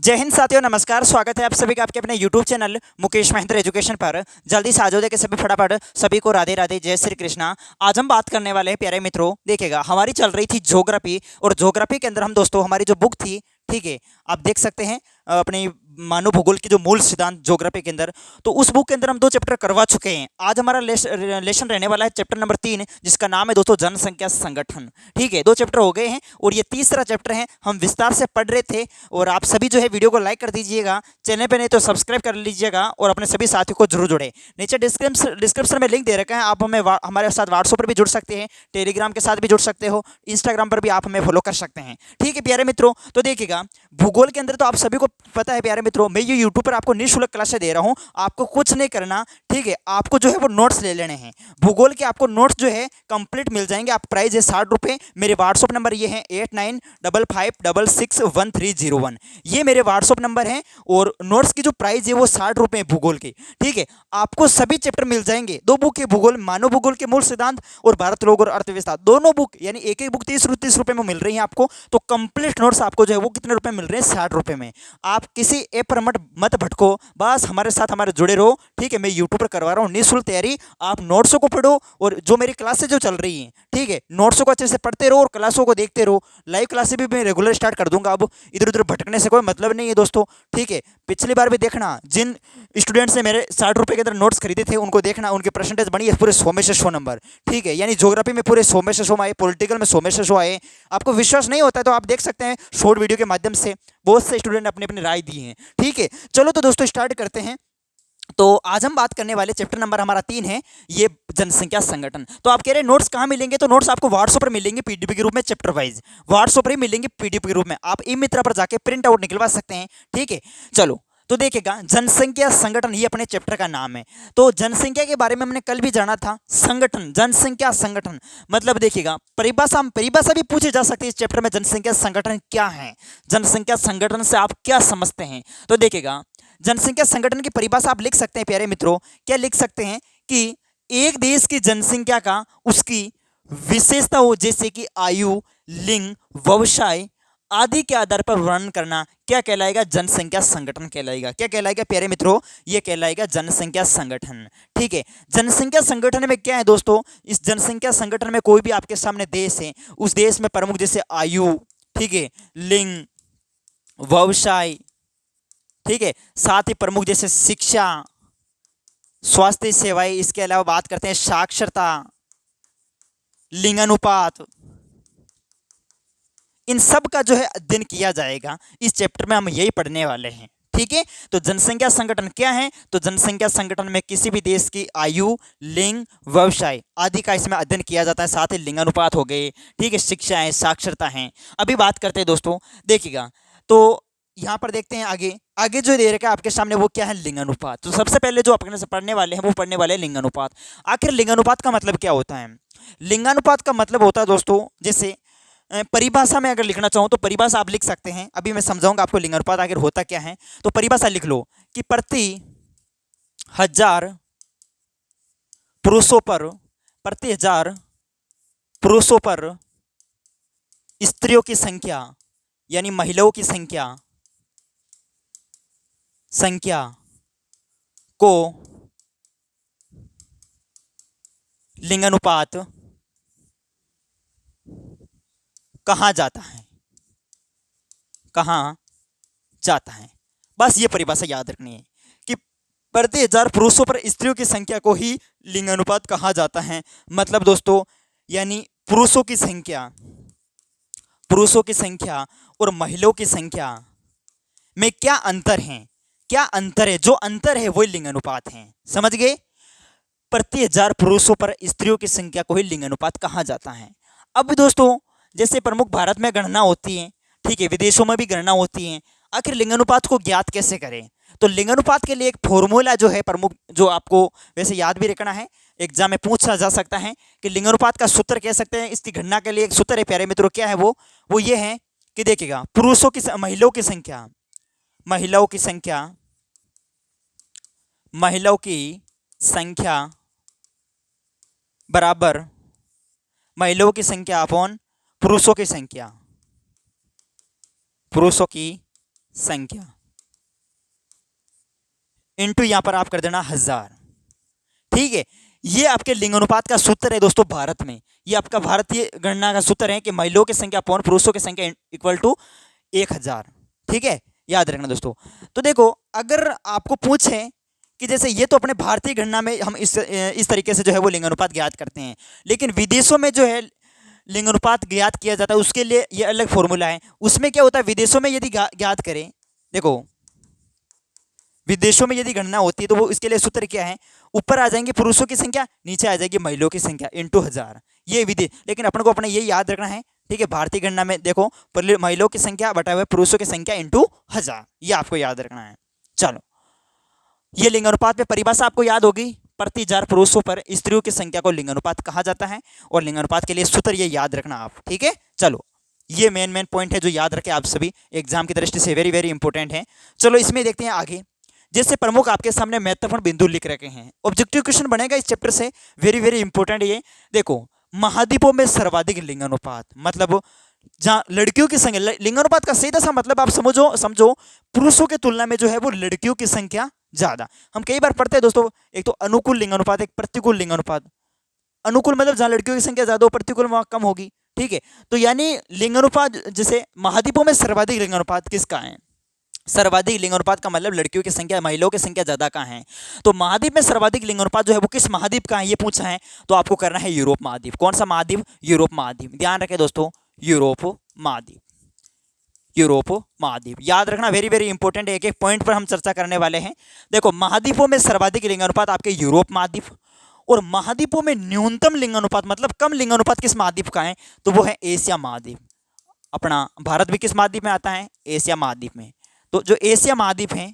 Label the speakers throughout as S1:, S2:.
S1: जय हिंद साथियों, नमस्कार। स्वागत है आप सभी का आपके अपने YouTube channel Mukesh Mahendra education पर। जल्दी से आजो, देखे सभी फटाफट सभी को राधे राधे, जय श्री कृष्णा। आज हम बात करने वाले हैं प्यारे मित्रों, देखिएगा हमारी चल रही थी ज्योग्राफी, और ज्योग्राफी के अंदर हम दोस्तों हमारी जो बुक थी, ठीक है, आप देख सकते हैं अपनी मानव भूगोल की जो मूल सिद्धांत ज्योग्राफी के अंदर, तो उस बुक के अंदर हम 2 चैप्टर करवा चुके हैं। आज हमारा लेसन रहने वाला है चैप्टर नंबर 3, जिसका नाम है दोस्तों जनसंख्या संगठन। ठीक है, 2 चैप्टर हो गए हैं और ये तीसरा चैप्टर है। हम विस्तार से पढ़ रहे थे और आप सभी जो है वीडियो को लाइक कर दीजिएगा, चैनल पे नहीं तो सब्सक्राइब कर लीजिएगा और अपने सभी साथियों को जरूर जोड़े। नीचे डिस्क्रिप्शन में लिंक दे रखा है, आप हमें हमारे साथ व्हाट्सएप पर भी जुड़ सकते हैं, टेलीग्राम के साथ भी जुड़ सकते हो, इंस्टाग्राम पर भी आप हमें फॉलो कर सकते हैं। ठीक है प्यारे मित्रों, तो देखिएगा भूगोल के अंदर तो आप सभी को पता है प्यारे मित्रों, मैं ये यूट्यूब पर आपको निःशुल्क क्लासें दे रहा हूँ। आपको कुछ नहीं करना, ठीक है, आपको जो है वो नोट्स ले लेने हैं। भूगोल के आपको नोट्स जो है कंप्लीट मिल जाएंगे। आप प्राइस है 60 रुपये। मेरे व्हाट्सअप नंबर ये है 8955661301। ये मेरे व्हाट्सअप नंबर हैं और नोट्स की जो प्राइस है वो 60 रुपये है भूगोल की। ठीक है, आपको सभी चैप्टर मिल जाएंगे। 2 बुक है भूगोल, मानव भूगोल के मूल सिद्धांत और भारत लोक और अर्थव्यवस्था, दोनों बुक यानी एक एक बुक 30 रुपये में मिल रही है आपको। तो कंप्लीट नोट्स आपको जो है वो कितने रुपए मिल रहे हैं? 60 रुपये में। आप किसी ऐप पर मत भटको, बस हमारे साथ हमारे जुड़े रहो। ठीक है, मैं यूट्यूब पर करवा रहा हूँ निःशुल्क तैयारी। आप नोट्सों को पढ़ो और जो मेरी क्लासें जो चल रही हैं, ठीक है, नोट्सों को अच्छे से पढ़ते रहो और क्लासों को देखते रहो। लाइव क्लासें भी मैं रेगुलर स्टार्ट कर दूंगा। अब इधर उधर भटकने से कोई मतलब नहीं है दोस्तों। ठीक है, पिछली बार भी देखना, जिन स्टूडेंट्स ने मेरे 60 रुपये के अंदर नोट्स खरीदे थे उनको देखना, उनकी परसेंटेज बनी है पूरे 100 में से 100 नंबर। ठीक है, यानी ज्योग्राफी में पूरे 100 में से 100 आए, पॉलिटिकल में 100 में से 100 आए। आपको विश्वास नहीं होता है तो आप देख सकते हैं शॉर्ट वीडियो के माध्यम से, बहुत से स्टूडेंट ने अपनी अपनी राय दी है। ठीक है, चलो तो दोस्तों स्टार्ट करते हैं। तो आज हम बात करने वाले चैप्टर नंबर हमारा 3 है, ये जनसंख्या संगठन। तो आप कह रहे हैं नोट्स कहाँ मिलेंगे? तो नोट्स आपको व्हाट्सएप पर मिलेंगे पीडीएफ के रूप में, चैप्टर वाइज व्हाट्सएप पर ही मिलेंगे पीडीएफ के रूप में। आप ई मित्रा पर जाके प्रिंट आउट निकलवा सकते हैं। ठीक है, चलो तो देखिएगा जनसंख्या संगठन, ये अपने चैप्टर का नाम है। तो जनसंख्या के बारे में हमने कल भी जाना था। संगठन, जनसंख्या संगठन मतलब देखिएगा परिभाषा भी पूछी जा सकती है इस चैप्टर में। जनसंख्या संगठन क्या है, जनसंख्या संगठन से आप क्या समझते हैं? तो देखिएगा जनसंख्या संगठन की परिभाषा आप लिख सकते हैं प्यारे मित्रों। क्या लिख सकते हैं कि एक देश की जनसंख्या का उसकी विशेषता हो, जैसे कि आयु, लिंग, व्यवसाय आदि के आधार पर वर्णन करना, क्या कहलाएगा? जनसंख्या संगठन कहलाएगा। क्या कहलाएगा प्यारे मित्रों? ये कहलाएगा जनसंख्या संगठन। ठीक है, जनसंख्या संगठन में क्या है दोस्तों? इस जनसंख्या संगठन में कोई भी आपके सामने देश है, उस देश में प्रमुख जैसे आयु, ठीक है, लिंग, व्यवसाय, ठीक है, साथ ही प्रमुख जैसे शिक्षा, स्वास्थ्य सेवाएं, इसके अलावा बात करते हैं साक्षरता, लिंगानुपात, इन सब का जो है अध्ययन किया जाएगा। इस चैप्टर में हम यही पढ़ने वाले हैं। ठीक है, तो जनसंख्या संगठन क्या है? तो जनसंख्या संगठन में किसी भी देश की आयु, लिंग, व्यवसाय आदि का इसमें अध्ययन किया जाता है। साथ ही लिंगानुपात हो गए, ठीक है, शिक्षा है, साक्षरता है। अभी बात करते हैं दोस्तों, देखिएगा तो यहाँ पर देखते हैं आगे आगे जो दे रखा है आपके सामने, वो क्या है? लिंगानुपात। तो सबसे पहले जो अपने से पढ़ने वाले हैं वो पढ़ने वाले हैं लिंगानुपात। आखिर लिंगानुपात का मतलब क्या होता है? लिंगानुपात का मतलब होता है दोस्तों, जैसे परिभाषा में अगर लिखना चाहूँ तो परिभाषा आप लिख सकते हैं। अभी मैं समझाऊंगा आपको लिंगानुपात आखिर होता क्या है। तो परिभाषा लिख लो कि प्रति 1000 पुरुषों पर, प्रति 1000 पुरुषों पर स्त्रियों की संख्या यानी महिलाओं की संख्या को लिंगानुपात कहा जाता है, कहा जाता है। बस ये परिभाषा याद रखनी है कि प्रति 1000 पुरुषों पर स्त्रियों की संख्या को ही लिंगानुपात कहा जाता है। मतलब दोस्तों, यानी पुरुषों की संख्या और महिलाओं की संख्या में क्या अंतर है? क्या अंतर है? जो अंतर है वही लिंगानुपात है। समझ गए? प्रति 1000 पुरुषों पर स्त्रियों की संख्या को ही लिंगानुपात कहा जाता है। अब दोस्तों, जैसे प्रमुख भारत में गणना होती है, ठीक है, विदेशों में भी गणना होती है, आखिर लिंगानुपात को ज्ञात कैसे करें? तो लिंगानुपात के लिए एक फॉर्मूला जो है प्रमुख, जो आपको वैसे याद भी रखना है, एग्जाम में पूछा जा सकता है कि लिंगानुपात का सूत्र कह सकते हैं। इसकी गणना के लिए एक सूत्र है प्यारे मित्रों। क्या है वो? ये है कि देखिएगा महिलाओं की संख्या बराबर महिलाओं की संख्या अपॉन पुरुषों की संख्या। इंटू यहाँ पर आप कर देना 1000। ठीक है, ये आपके लिंग अनुपात का सूत्र है दोस्तों भारत में। ये आपका भारतीय गणना का सूत्र है कि महिलाओं की संख्या अपॉन पुरुषों की संख्या इक्वल टू 1000। ठीक है, याद रखना दोस्तों। तो देखो, अगर आपको पूछे कि जैसे ये तो अपने भारतीय गणना में हम इस तरीके से जो है वो लिंग अनुपात ज्ञात करते हैं, लेकिन विदेशों में जो है लिंग अनुपात ज्ञात किया जाता है, उसके लिए ये अलग फॉर्मूला है। उसमें क्या होता है, विदेशों में यदि ज्ञात करें, देखो विदेशों में यदि गणना होती है तो वो इसके लिए सूत्र क्या है, ऊपर आ जाएंगे पुरुषों की संख्या, नीचे आ जाएगी महिलाओं की संख्या इंटू 1000। ये विधि, लेकिन अपन को अपना ये याद रखना है। ठीक है, भारतीय गणना में देखो महिलाओं की संख्या बटा हुआ पुरुषों की संख्या इंटू 1000, ये आपको याद रखना है। चलो, ये लिंग अनुपात में परिभाषा आपको याद होगी, प्रति 1000 पुरुषों पर स्त्रियों की संख्या को लिंग अनुपात कहा जाता है, और लिंग अनुपात के लिए सूत्र ये याद रखना आप। ठीक है, चलो, ये मेन पॉइंट है जो याद रखें आप सभी, एग्जाम की दृष्टि से वेरी वेरी इंपॉर्टेंट है। चलो, इसमें देखते हैं आगे। जैसे प्रमुख आपके सामने महत्वपूर्ण बिंदु लिख रखे हैं, ऑब्जेक्टिव क्वेश्चन बनेगा इस चैप्टर से, वेरी वेरी इंपॉर्टेंट ये। देखो, महाद्वीपों में सर्वाधिक लिंग अनुपात, मतलब जहाँ लड़कियों की संख्या, लिंग अनुपात का सीधा सा मतलब आप समझो पुरुषों की तुलना में जो है वो लड़कियों की संख्या ज्यादा। हम कई बार पढ़ते हैं दोस्तों, एक तो अनुकूल लिंग अनुपात, एक प्रतिकूल लिंग अनुपात। अनुकूल मतलब जहाँ लड़कियों की संख्या ज्यादा हो, प्रतिकूल वहाँ कम होगी। ठीक है, तो यानी लिंग अनुपात, जैसे महाद्वीपों में सर्वाधिक लिंग अनुपात किसका है, सर्वाधिक लिंग अनुपात का मतलब लड़कियों की संख्या, महिलाओं की संख्या ज्यादा कहाँ है। तो महाद्वीप में सर्वाधिक लिंग अनुपात जो है वो किस महाद्वीप का है, ये पूछा है, तो आपको करना है यूरोप महाद्वीप। कौन सा महाद्वीप, यूरोप महाद्वीप। ध्यान रखें दोस्तों, यूरोप महाद्वीप, यूरोप महाद्वीप याद रखना, वेरी वेरी इंपॉर्टेंट है। एक एक पॉइंट पर हम चर्चा करने वाले हैं। देखो, महाद्वीपों में सर्वाधिक लिंग अनुपात आपके यूरोप महाद्वीप, और महाद्वीपों में न्यूनतम लिंग अनुपात मतलब कम लिंग अनुपात किस महाद्वीप का है, तो वो है एशिया महाद्वीप। अपना भारत भी किस महाद्वीप में आता है, एशिया महाद्वीप में। तो जो एशिया महाद्वीप है,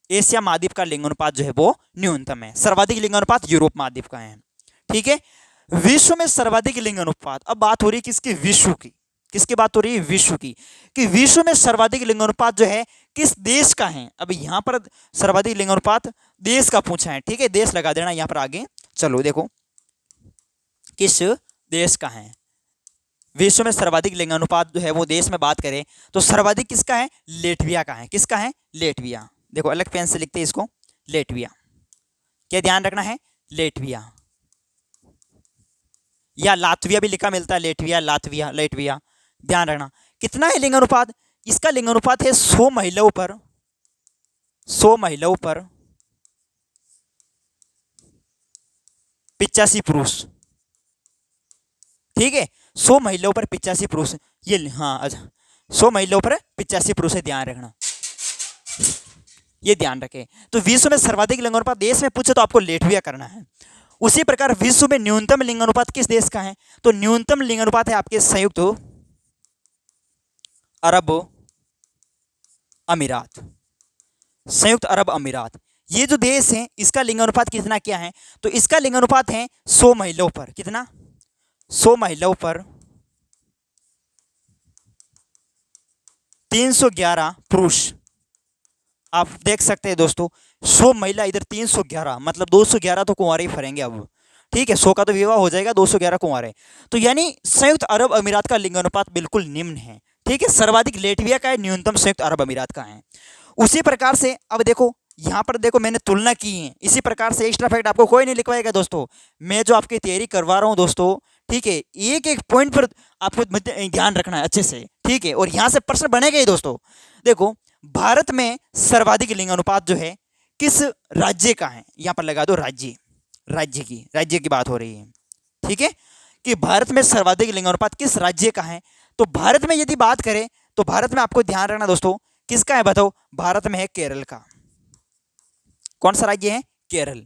S1: एशिया महाद्वीप का लिंग अनुपात जो है वो न्यूनतम है। सर्वाधिक लिंग अनुपात यूरोप महाद्वीप का है। ठीक है, विश्व में सर्वाधिक लिंग अनुपात, अब बात हो रही है किसकी, विश्व की। किसकी बात हो रही है, विश्व की, कि विश्व में सर्वाधिक लिंग अनुपात जो है किस देश का है। अब यहाँ पर सर्वाधिक लिंग अनुपात देश का पूछा है। ठीक है, देश लगा देना यहाँ पर आगे। चलो देखो, किस देश का है, विश्व में सर्वाधिक लिंग अनुपात जो है वो देश में बात करें तो सर्वाधिक किसका है, लेटविया का है। किसका है, लेटविया। देखो, अलग पेन से लिखते हैं इसको, लेटविया। क्या ध्यान रखना है, लेटविया, या लातविया भी लिखा मिलता है, लेटविया, लातविया, लेटविया। ध्यान रखना, कितना है लिंग अनुपात, इसका लिंग अनुपात है 100 महिलाओं पर, 100 महिलाओं पर 85 पुरुष। ठीक है, 100 महिलाओं पर 85 पुरुष, ये हाँ, अच्छा, 100 महिलाओं पर 85 पुरुष है, ध्यान रखना, ये ध्यान रखें। तो विश्व में सर्वाधिक लिंग अनुपात देश में पूछे तो आपको लेटविया करना है। उसी प्रकार विश्व में न्यूनतम लिंग अनुपात किस देश का है, तो न्यूनतम लिंग अनुपात है आपके संयुक्त अरब अमीरात, संयुक्त अरब अमीरात। ये जो देश है इसका लिंग अनुपात कितना क्या है, तो इसका लिंग अनुपात है 100 महिलाओं पर, कितना, 100 महिलाओं पर 311 पुरुष। आप देख सकते हैं दोस्तों, 100 महिला इधर 311, मतलब 211 तो कुंवारे ही फरेंगे अब। ठीक है, 100 का तो विवाह हो जाएगा, 211 कुंवारे। तो यानी संयुक्त अरब अमीरात का लिंग अनुपात बिल्कुल निम्न है। ठीक है, सर्वाधिक लेटविया का है, न्यूनतम संयुक्त अरब अमीरात का है। उसी प्रकार से अब देखो, यहाँ पर देखो मैंने तुलना की है। इसी प्रकार से एक्स्ट्रा फैक्ट आपको कोई नहीं लिखवाएगा दोस्तों, मैं जो आपकी तैयारी करवा रहा हूँ दोस्तों। ठीक है, एक एक पॉइंट पर आपको ध्यान रखना है अच्छे से। ठीक है, और यहाँ से प्रश्न बनेगा ही दोस्तों। देखो, भारत में सर्वाधिक लिंग अनुपात जो है किस राज्य का है, यहाँ पर लगा दो राज्य, राज्य की बात हो रही है। ठीक है, कि भारत में सर्वाधिक लिंग अनुपात किस राज्य का है, तो भारत में यदि बात करें तो भारत में आपको ध्यान रखना दोस्तों, किसका है बताओ, भारत में है केरल का। कौन सा राज्य है, केरल।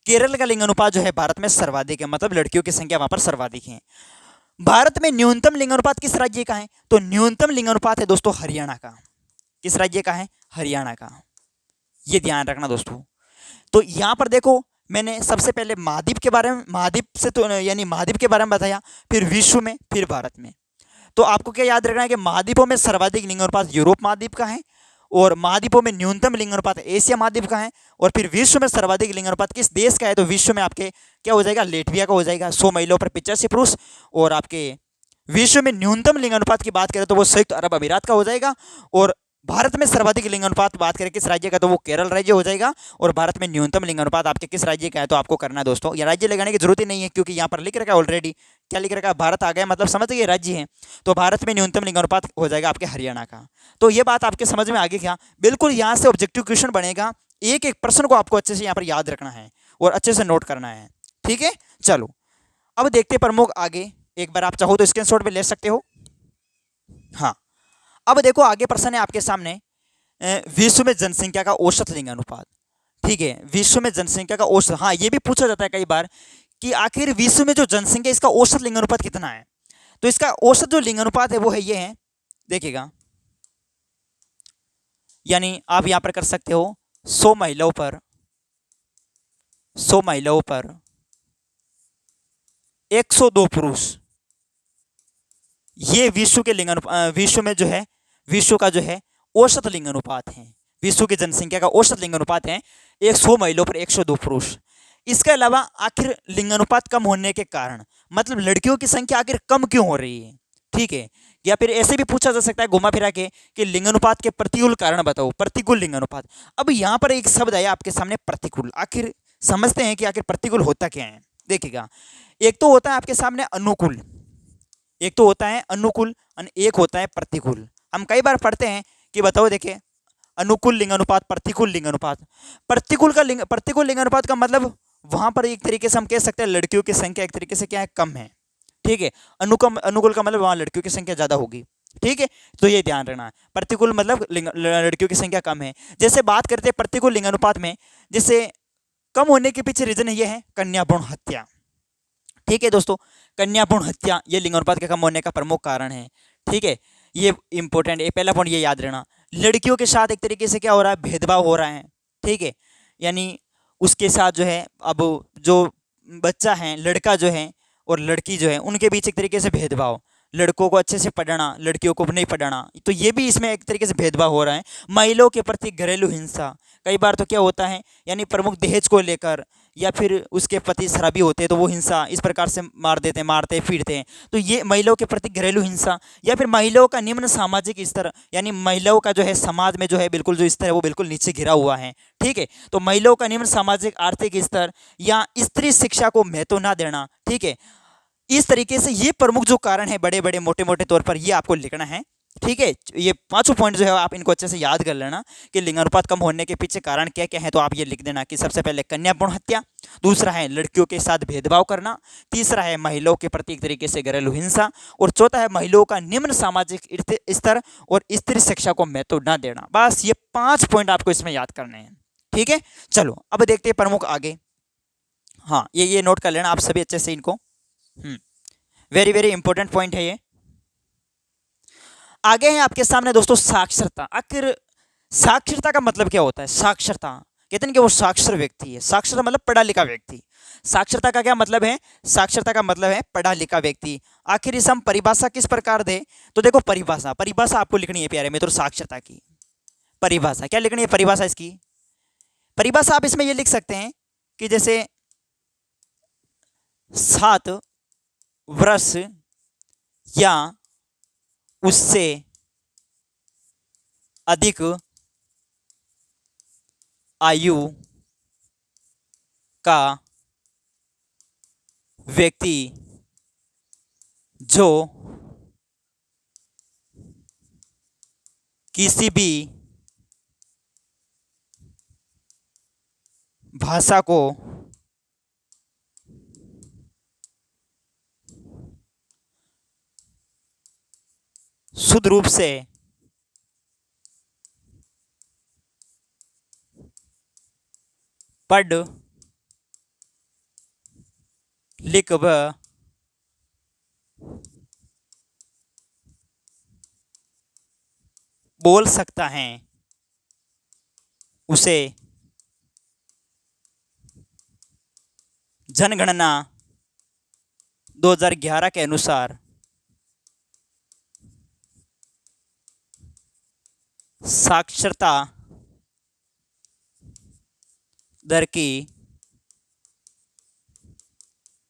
S1: केरल का लिंग अनुपात जो है भारत में सर्वाधिक है, मतलब लड़कियों की संख्या वहां पर सर्वाधिक है। भारत में न्यूनतम लिंग अनुपात किस राज्य का है, तो न्यूनतम लिंग अनुपात है दोस्तों हरियाणा का। किस राज्य का है, हरियाणा का, ये ध्यान रखना दोस्तों। तो यहां पर देखो, मैंने सबसे पहले महाद्वीप के बारे में, महाद्वीप से तो यानी महाद्वीप के बारे में बताया, फिर विश्व में, फिर भारत में। तो आपको क्या याद रखना है कि महाद्वीपों में सर्वाधिक लिंग अनुपात यूरोप महाद्वीप का है, और महाद्वीपों में न्यूनतम लिंग अनुपात एशिया महाद्वीप का है, और फिर विश्व में सर्वाधिक लिंग अनुपात किस देश का है, तो विश्व में आपके क्या हो जाएगा, लेटविया का हो जाएगा, 100 महिलाओं पर 85 पुरुष। और आपके विश्व में न्यूनतम लिंग अनुपात की बात करें तो वो संयुक्त अरब अमीरात का हो जाएगा, और भारत में सर्वाधिक लिंगानुपात बात करें किस राज्य का, तो वो केरल राज्य हो जाएगा। और भारत में न्यूनतम लिंगानुपात आपके किस राज्य का है, तो आपको करना है दोस्तों। ये राज्य लगाने की जरूरत ही नहीं है, क्योंकि यहाँ पर लिख रखा है ऑलरेडी। क्या लिख रखा है, भारत आ गया, मतलब समझ गए राज्य है। तो भारत में न्यूनतम लिंगानुपात हो जाएगा आपके हरियाणा का। तो ये बात आपके समझ में आ गई क्या? बिल्कुल यहाँ से ऑब्जेक्टिव क्वेश्चन बनेगा, एक एक प्रश्न को आपको अच्छे से यहाँ पर याद रखना है और अच्छे से नोट करना है। ठीक है, चलो अब देखते प्रमुख आगे। एक बार आप चाहो तो स्क्रीनशॉट भी ले सकते हो। हाँ, अब देखो आगे प्रश्न है आपके सामने, विश्व में जनसंख्या का औसत लिंगानुपात। ठीक है, विश्व में जनसंख्या का औसत, हाँ ये भी पूछा जाता है कई बार कि आखिर विश्व में जो जनसंख्या इसका औसत लिंगानुपात कितना है। तो इसका औसत जो लिंगानुपात है वो है ये है, देखिएगा, यानी आप यहां पर कर सकते हो 100 महिलाओं पर 102 पुरुष। ये विश्व के विश्व में जो है, विश्व का जो है औसत लिंगानुपात है। विश्व की जनसंख्या का औसत लिंगानुपात है 100 महिलाओं पर 102 पुरुष। इसके अलावा आखिर लिंगानुपात कम होने के कारण, मतलब लड़कियों की संख्या आखिर कम क्यों हो रही है। ठीक है, या फिर ऐसे भी पूछा जा सकता है घुमा फिरा के कि लिंगानुपात के प्रतिकूल कारण बताओ, प्रतिकूल लिंगानुपात। अब यहाँ पर एक शब्द आया आपके सामने प्रतिकूल, आखिर समझते हैं कि आखिर प्रतिकूल होता क्या है। देखिएगा, एक तो होता है आपके सामने अनुकूल, एक तो होता है अनुकूल, एक होता है प्रतिकूल। हम कई बार पढ़ते हैं कि बताओ, देखिए, अनुकूल लिंगानुपात, प्रतिकूल लिंगानुपात। प्रतिकूल लिंगानुपात का मतलब वहां पर एक तरीके से हम कह सकते हैं लड़कियों की संख्या एक तरीके से क्या है, कम है। ठीक है, अनुकूल का मतलब वहां लड़कियों की संख्या ज्यादा होगी। ठीक है, तो ये ध्यान रखना है, प्रतिकूल मतलब लड़कियों की संख्या कम है। जैसे बात करते हैं प्रतिकूल लिंगानुपात में, जैसे कम होने के पीछे रीजन ये है कन्या भ्रूण हत्या। ठीक है दोस्तों, कन्या भ्रूण हत्या ये लिंगानुपात के कम होने का प्रमुख कारण है। ठीक है, ये इंपॉर्टेंट है, पहला पॉइंट ये याद रखना। लड़कियों के साथ एक तरीके से क्या हो रहा है, भेदभाव हो रहा है। ठीक है, यानी उसके साथ जो है, अब जो बच्चा है, लड़का जो है और लड़की जो है, उनके बीच एक तरीके से भेदभाव, लड़कों को अच्छे से पढ़ाना, लड़कियों को नहीं पढ़ाना, तो ये भी इसमें एक तरीके से भेदभाव हो रहा है। महिलाओं के प्रति घरेलू हिंसा, कई बार तो क्या होता है, यानी प्रमुख दहेज को लेकर, या फिर उसके पति शराबी होते हैं तो वो हिंसा इस प्रकार से मार देते हैं, मारते पीटते हैं। तो ये महिलाओं के प्रति घरेलू हिंसा, या फिर महिलाओं का निम्न सामाजिक स्तर, यानी महिलाओं का जो है समाज में जो है बिल्कुल जो स्तर है वो बिल्कुल नीचे गिरा हुआ है। ठीक है, तो महिलाओं का निम्न सामाजिक आर्थिक स्तर, या स्त्री शिक्षा को महत्व ना देना। ठीक है, इस तरीके से ये प्रमुख जो कारण है, बड़े बड़े मोटे मोटे तौर पर ये आपको लिखना है। ठीक है, ये पांचों पॉइंट जो है आप इनको अच्छे से याद कर लेना कि लिंगानुपात कम होने के पीछे कारण क्या क्या है। तो आप ये लिख देना कि सबसे पहले कन्या भ्रूण हत्या, दूसरा है लड़कियों के साथ भेदभाव करना, तीसरा है महिलाओं के प्रति एक तरीके से घरेलू हिंसा, और चौथा है महिलाओं का निम्न सामाजिक स्तर और स्त्री शिक्षा को महत्व न देना। बस ये 5 पॉइंट आपको इसमें याद करने हैं। ठीक है, चलो अब देखते हैं प्रमुख आगे। हाँ, ये नोट कर लेना आप सभी अच्छे से इनको। वेरी वेरी इंपॉर्टेंट पॉइंट है ये। आगे है आपके सामने दोस्तों साक्षरता। आखिर साक्षरता का मतलब क्या होता है? साक्षरता कहते हैं कि वो साक्षर व्यक्ति है। साक्षरता मतलब पढ़ा लिखा व्यक्ति। साक्षरता का क्या मतलब है? साक्षरता का मतलब है पढ़ा लिखा व्यक्ति। आखिर इस हम परिभाषा किस प्रकार दे, तो देखो परिभाषा आपको लिखनी है प्यारे मित्रों। साक्षरता की परिभाषा क्या लिखनी है? परिभाषा इसकी परिभाषा आप इसमें ये लिख सकते हैं कि जैसे 7 वर्ष या उससे अधिक आयु का व्यक्ति जो किसी भी भाषा को शुद्ध रूप से पढ़ लिख व बोल सकता है, उसे जनगणना 2011 के अनुसार साक्षरता दर की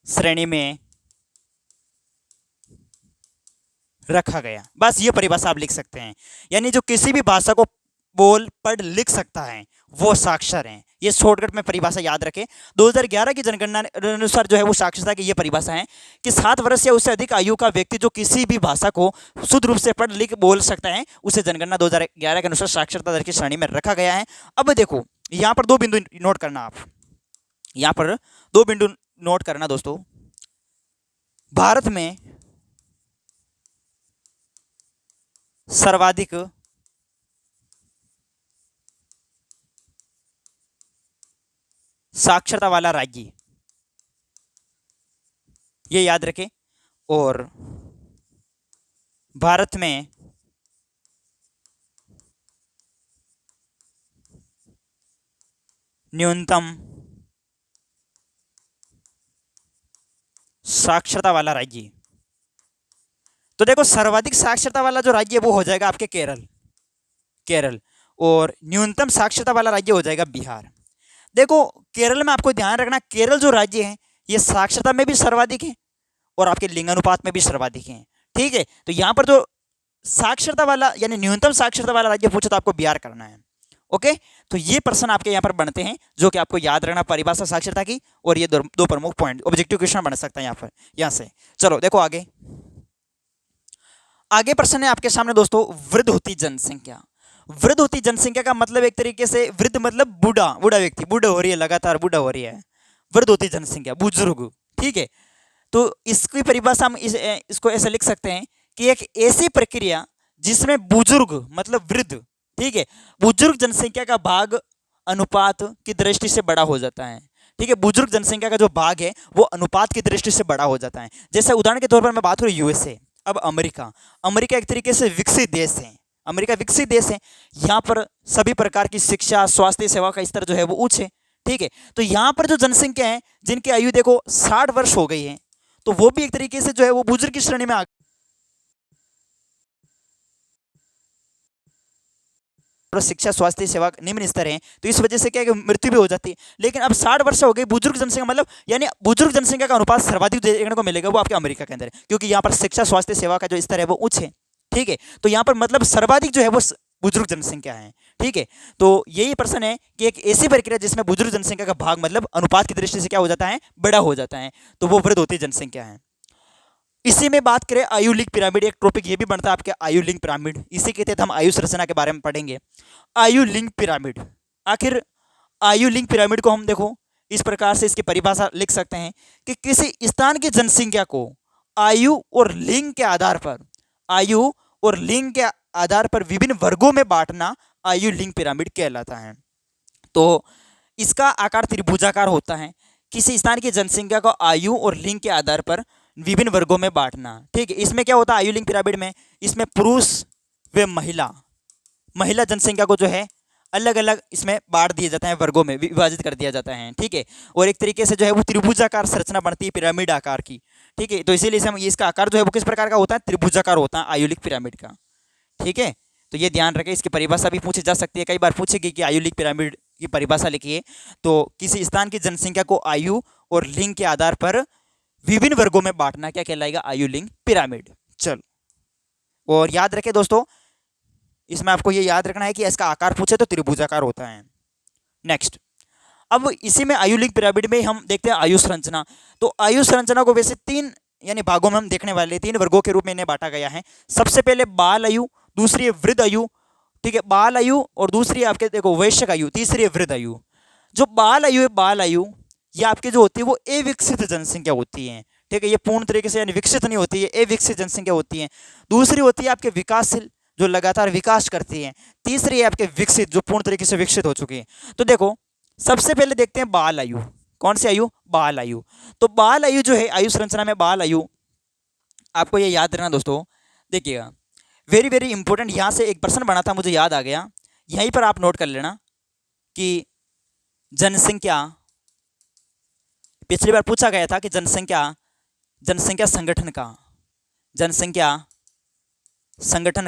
S1: श्रेणी में रखा गया। बस ये परिभाषा आप लिख सकते हैं, यानी जो किसी भी भाषा को बोल पढ़ लिख सकता है वो साक्षर है। ये शॉर्टकट में परिभाषा याद रखें। 2011 की जनगणना अनुसार जो है वो साक्षरता की ये परिभाषा है कि 7 वर्ष या उससे अधिक आयु का व्यक्ति जो किसी भी भाषा को शुद्ध रूप से पढ़ लिख बोल सकता है उसे जनगणना 2011 के अनुसार साक्षरता दर की श्रेणी में रखा गया है। अब देखो यहाँ पर 2 बिंदु नोट करना, आप यहाँ पर 2 बिंदु नोट करना दोस्तों। भारत में सर्वाधिक साक्षरता वाला राज्य, ये याद रखें, और भारत में न्यूनतम साक्षरता वाला राज्य। तो देखो सर्वाधिक साक्षरता वाला जो राज्य है वो हो जाएगा आपके केरल, और न्यूनतम साक्षरता वाला राज्य हो जाएगा बिहार। देखो केरल में आपको ध्यान रखना, केरल जो राज्य है ये साक्षरता में भी सर्वाधिक है और आपके लिंगानुपात में भी सर्वाधिक है। ठीक है, तो यहाँ पर जो साक्षरता वाला यानी न्यूनतम साक्षरता वाला राज्य पूछे तो आपको बिहार करना है। ओके, तो ये प्रश्न आपके यहाँ पर बनते हैं जो कि आपको याद रखना परिभाषा साक्षरता की, और ये दो प्रमुख पॉइंट ऑब्जेक्टिव क्वेश्चन बन सकता है यहाँ पर, यहाँ से। चलो देखो आगे प्रश्न है आपके सामने दोस्तों, वृद्ध होती जनसंख्या। वृद्ध होती जनसंख्या का मतलब एक तरीके से वृद्ध मतलब बूढ़ा व्यक्ति, बूढ़ा हो रही है, लगातार बूढ़ा हो रही है, वृद्ध होती जनसंख्या, बुजुर्ग। ठीक है, तो इसकी परिभाषा हम इसको ऐसे लिख सकते हैं कि एक ऐसी प्रक्रिया जिसमें बुजुर्ग मतलब वृद्ध, ठीक है, बुजुर्ग जनसंख्या का भाग अनुपात की दृष्टि से बड़ा हो जाता है। ठीक है, बुजुर्ग जनसंख्या का जो भाग है वो अनुपात की दृष्टि से बड़ा हो जाता है। जैसे उदाहरण के तौर पर मैं बात करूँ यूएसए, अब अमेरिका एक तरीके से विकसित देश है, अमेरिका विकसित देश है, यहाँ पर सभी प्रकार की शिक्षा स्वास्थ्य सेवा का स्तर जो है वो उच्च है। ठीक है, तो यहाँ पर जो जनसंख्या है जिनकी आयु देखो 60 वर्ष हो गई है, तो वो भी एक तरीके से जो है वो बुजुर्ग की श्रेणी में आ, शिक्षा स्वास्थ्य सेवा निम्न स्तर है, तो इस वजह से क्या है कि मृत्यु भी हो जाती है। लेकिन अब 60 वर्ष हो गई, बुजुर्ग जनसंख्या मतलब यानी बुजुर्ग जनसंख्या का अनुपात सर्वाधिक देखने को मिलेगा वो आपके अमेरिका के अंदर है, क्योंकि यहाँ पर शिक्षा स्वास्थ्य सेवा का जो स्तर है वो उच्च है। ठीक है, तो यहाँ पर मतलब सर्वाधिक जो है वो बुजुर्ग जनसंख्या है। ठीक है, तो यही प्रश्न है कि एक ऐसी प्रक्रिया जिसमें बुजुर्ग जनसंख्या का भाग मतलब अनुपात की दृष्टि से क्या हो जाता है, बड़ा हो जाता है, तो वो वृद्ध होती जनसंख्या है। इसी में बात करें आयु लिंक पिरामिड, एक टॉपिक ये भी बनता है आपके आयु लिंक पिरामिड, इसी के तहत हम आयु संरचना के बारे में पढ़ेंगे। आयु लिंक पिरामिड, आखिर आयु लिंक पिरामिड को हम देखो इस प्रकार से इसकी परिभाषा लिख सकते हैं कि किसी स्थान की जनसंख्या को आयु और लिंग के आधार पर, आयु और लिंग के आधार पर विभिन्न वर्गों में बांटना आयु लिंक पिरामिड कहलाता है। तो इसका आकार त्रिभुजाकार होता है। किसी स्थान की जनसंख्या को आयु और लिंग के आधार पर विभिन्न वर्गों में बांटना। ठीक है, इसमें क्या होता है आयु लिंग पिरामिड में, इसमें पुरुष व महिला जनसंख्या को जो है अलग अलग इसमें बांट दिए जाते हैं, वर्गों में विभाजित कर दिया जाता है। ठीक है, और एक तरीके से जो है वो त्रिभुजाकार संरचना बनती है पिरामिड आकार की। ठीक है, तो इसीलिए हम इसका आकार जो है वो किस प्रकार का होता है, त्रिभुजाकार होता है आयु लिंग पिरामिड का। ठीक है, तो ये ध्यान रखें, इसकी परिभाषा भी पूछी जा सकती है, कई बार पूछेगी कि आयु लिंग पिरामिड की परिभाषा लिखिए, तो किसी स्थान की जनसंख्या को आयु और लिंग के आधार पर विभिन्न वर्गों में बांटना क्या कहलाएगा, आयु लिंग पिरामिड। चलो, और याद रखें दोस्तों, इसमें आपको ये याद रखना है कि इसका आकार पूछे तो त्रिभुजाकार होता है। नेक्स्ट, अब इसी में आयु लिंग पिरामिड में हम देखते हैं आयु संरचना। तो आयु संरचना को वैसे 3 यानी भागों में हम देखने वाले, 3 वर्गों के रूप में इन्हें बांटा गया है। सबसे पहले बाल आयु, दूसरी है वृद्ध आयु, ठीक है, बाल आयु, और दूसरी है आपके देखो वयस्क आयु, तीसरी है वृद्ध आयु। जो बाल आयु है, बाल आयु ये आपकी जो होती है वो अविकसित जनसंख्या होती है। ठीक है, ये पूर्ण तरीके से यानी विकसित नहीं होती है, अविकसित जनसंख्या होती है। दूसरी होती है आपके विकासशील, जो लगातार विकास करती है। तीसरी है आपके विकसित, जो पूर्ण तरीके से विकसित हो चुकी है। तो देखो सबसे पहले देखते हैं बाल आयु, कौन सी आयु, बाल आयु। तो बाल आयु जो है आयु संरचना में बाल आयु, आपको ये याद रखना दोस्तों, देखिएगा वेरी वेरी इंपॉर्टेंट, यहाँ से एक प्रश्न बना था मुझे याद आ गया, यहीं पर आप नोट कर लेना कि जनसंख्या, पिछली बार पूछा गया था कि जनसंख्या संगठन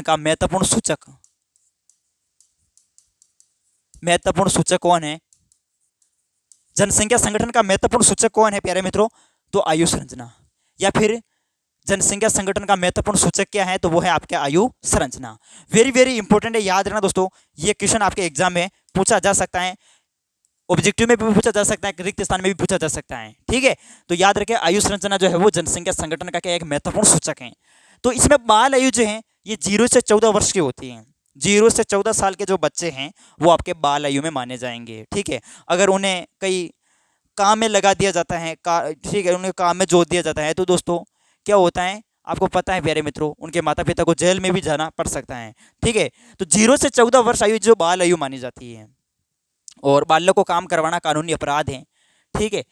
S1: का महत्वपूर्ण सूचक कौन है, जनसंख्या संगठन का महत्वपूर्ण सूचक कौन है प्यारे मित्रों, तो आयु संरचना। या फिर जनसंख्या संगठन का महत्वपूर्ण सूचक क्या है, तो वो है आपके आयु संरचना। वेरी वेरी इंपॉर्टेंट है, याद रखना दोस्तों, ये क्वेश्चन आपके एग्जाम में पूछा जा सकता है, ऑब्जेक्टिव में भी पूछा जा सकता है, रिक्त स्थान में भी पूछा जा सकता है। ठीक है, तो याद रखें आयु संरचना जो है वो जनसंख्या संगठन का क्या एक महत्वपूर्ण सूचक है। तो इसमें बाल आयु जो है ये 0 से 14 वर्ष की होती है। 0 से 14 साल के जो बच्चे हैं वो आपके बाल आयु में माने जाएंगे। ठीक है, अगर उन्हें कई काम में लगा दिया जाता है, ठीक है, उन्हें काम में जोड़ दिया जाता है, तो दोस्तों क्या होता है आपको पता है प्यारे मित्रों, उनके माता पिता को जेल में भी जाना पड़ सकता है। ठीक है, तो 0 से 14 वर्ष आयु जो बाल आयु मानी जाती है, और बालक को काम करवाना कानूनी अपराध है। ठीक है,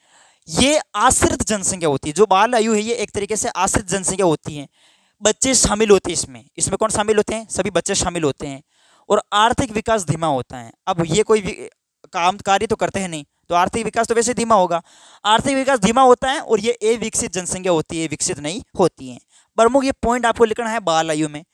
S1: ये आश्रित जनसंख्या होती है, जो बाल आयु है ये एक तरीके से आश्रित जनसंख्या होती है। बच्चे शामिल होते हैं इसमें, इसमें कौन शामिल होते हैं, सभी बच्चे शामिल होते हैं, और आर्थिक विकास धीमा होता है। अब ये कोई काम कार्य तो करते हैं नहीं, तो आर्थिक विकास तो वैसे धीमा होगा, आर्थिक विकास धीमा होता है, और ये अविकसित जनसंख्या होती है, विकसित नहीं होती है। प्रमुख ये पॉइंट आपको लिखना है बाल आयु में।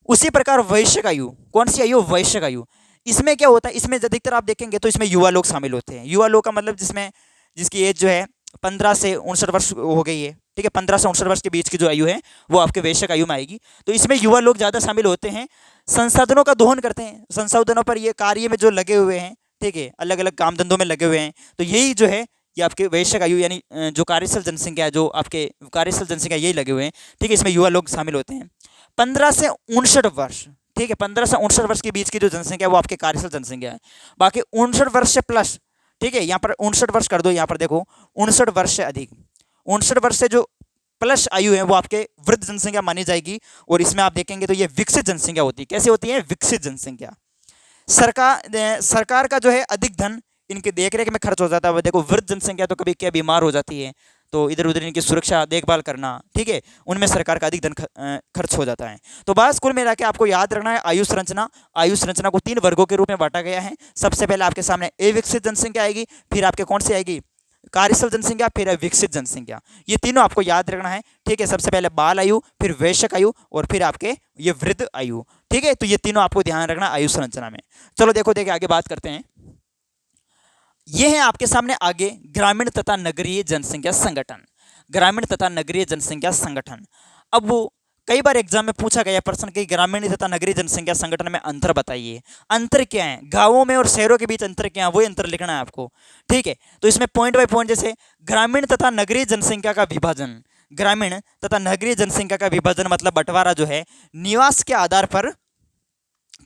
S1: उसी प्रकार वैश्यक आयु, कौन सी आयु, वैश्यक आयु, इसमें क्या होता है, इसमें अधिकतर आप देखेंगे तो इसमें युवा लोग शामिल होते हैं। युवा लोग का मतलब जिसमें जिसकी एज जो है 15 से 59 वर्ष हो गई है। ठीक है, 15 से 59 वर्ष के बीच की जो आयु है वो आपके वैश्यक आयु में आएगी। तो इसमें युवा लोग ज़्यादा शामिल होते हैं, संसाधनों का दोहन करते हैं, संसाधनों पर ये कार्य में जो लगे हुए हैं, ठीक है, अलग अलग काम धंधों में लगे हुए हैं, तो यही जो है ये आपके वैश्यक आयु यानी जो कार्यशील जनसंख्या, जो आपके कार्यशील जनसंख्या यही लगे हुए हैं। ठीक है, इसमें युवा लोग शामिल होते हैं। 15 से 59 वर्ष, ठीक है, 15 से 59 वर्ष के बीच की जो जनसंख्या है वो आपके कार्यशील जनसंख्या है। बाकी 59 वर्ष से प्लस, ठीक है, यहाँ पर 59 वर्ष कर दो, यहाँ पर देखो 59 वर्ष से अधिक, 59 वर्ष से जो प्लस आयु है वो आपके वृद्ध जनसंख्या मानी जाएगी। और इसमें आप देखेंगे तो ये विकसित जनसंख्या होती है। कैसे होती है, विकसित जनसंख्या। सरकार का जो है अधिक धन इनके देखरेख में खर्च हो जाता है। देखो वृद्ध जनसंख्या तो कभी क्या बीमार हो जाती है, तो इधर उधर इनकी सुरक्षा देखभाल करना, ठीक है, उनमें सरकार का अधिक धन खर्च हो जाता है। तो बस कुल मिला के आपको याद रखना है आयु संरचना। आयु संरचना को 3 वर्गों के रूप में बांटा गया है। सबसे पहले आपके सामने अविकसित जनसंख्या आएगी, फिर आपके कौन सी आएगी, कार्यशील जनसंख्या, फिर विकसित जनसंख्या। ये तीनों आपको याद रखना है। ठीक है, सबसे पहले बाल आयु, फिर वैश्यक आयु, और फिर आपके ये वृद्ध आयु। ठीक है, तो ये तीनों आपको ध्यान रखना आयु संरचना में। चलो देखो आगे बात करते हैं। ये है आपके सामने आगे ग्रामीण तथा नगरीय जनसंख्या संगठन। ग्रामीण तथा नगरीय जनसंख्या संगठन, अब वो कई बार एग्जाम में पूछा गया प्रश्न कि ग्रामीण तथा नगरीय जनसंख्या संगठन में अंतर बताइए। अंतर क्या है, गांवों में और शहरों के बीच अंतर क्या है, वही अंतर लिखना है आपको। ठीक है, तो इसमें पॉइंट बाय पॉइंट, जैसे ग्रामीण तथा नगरीय जनसंख्या का विभाजन, ग्रामीण तथा नगरीय जनसंख्या का विभाजन मतलब बंटवारा जो है निवास के आधार पर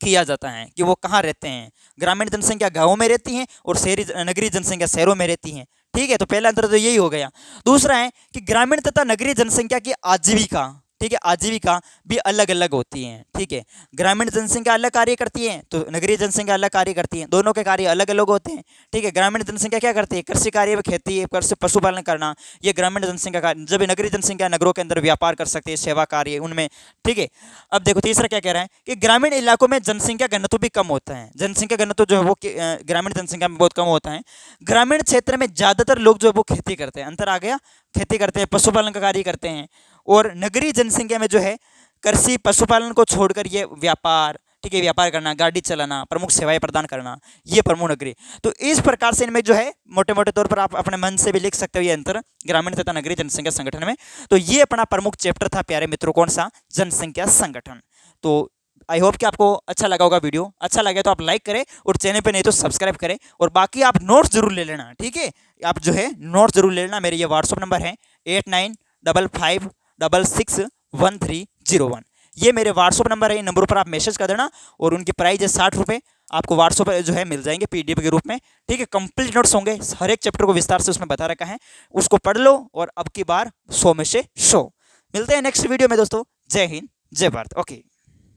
S1: किया जाता है कि वो कहाँ रहते हैं। ग्रामीण जनसंख्या गांवों में रहती है और शहरी नगरीय जनसंख्या शहरों में रहती है। ठीक है, तो पहला अंतर तो यही हो गया। दूसरा है कि ग्रामीण तथा नगरीय जनसंख्या की आजीविका, ठीक है, आजीविका भी अलग अलग होती है। ठीक है, ग्रामीण जनसंख्या अलग कार्य करती है तो नगरीय जनसंख्या अलग कार्य करती है, दोनों के कार्य अलग अलग होते हैं। ठीक है, ग्रामीण जनसंख्या क्या करती है, कृषि कार्य में खेती, कृषि पशुपालन करना, ये ग्रामीण जनसंख्या का। जब नगरीय जनसंख्या नगरों के अंदर व्यापार कर सकती है, सेवा कार्य उनमें। ठीक है, अब देखो तीसरा क्या कह रहा है कि ग्रामीण इलाकों में जनसंख्या घनत्व भी कम होता है। जनसंख्या घनत्व जो है वो ग्रामीण जनसंख्या में बहुत कम होता है। ग्रामीण क्षेत्र में ज़्यादातर लोग जो है वो खेती करते हैं, अंतर आ गया, खेती करते हैं, पशुपालन का कार्य करते हैं। और नगरीय जनसंख्या में जो है कृषि पशुपालन को छोड़कर ये व्यापार, ठीक है, व्यापार करना, गाड़ी चलाना, प्रमुख सेवाएं प्रदान करना, ये प्रमुख नगरीय। तो इस प्रकार से इनमें जो है मोटे मोटे तौर पर आप अपने मन से भी लिख सकते हो ये अंतर ग्रामीण तथा नगरीय जनसंख्या संगठन में। तो ये अपना प्रमुख चैप्टर था प्यारे मित्रों, कौन सा, जनसंख्या संगठन। तो आई होप कि आपको अच्छा लगा होगा वीडियो। अच्छा लगे तो आप लाइक करें और चैनल पे नहीं तो सब्सक्राइब करें। और बाकी आप नोट्स जरूर ले लेना, ठीक है, आप जो है नोट्स जरूर ले लेना। मेरे ये व्हाट्सअप नंबर है 8955661301। ये मेरे व्हाट्सअप नंबर है, इन नंबरों पर आप मैसेज कर देना। और उनकी प्राइस है 60 रुपये, आपको व्हाट्सअप पर जो है मिल जाएंगे PDF के रूप में। ठीक है, कंप्लीट नोट्स होंगे, हर एक चैप्टर को विस्तार से उसमें बता रखा है, उसको पढ़ लो और अब की बार 100 में से 100। मिलते हैं नेक्स्ट वीडियो में दोस्तों। जय हिंद, जय भारत। ओके।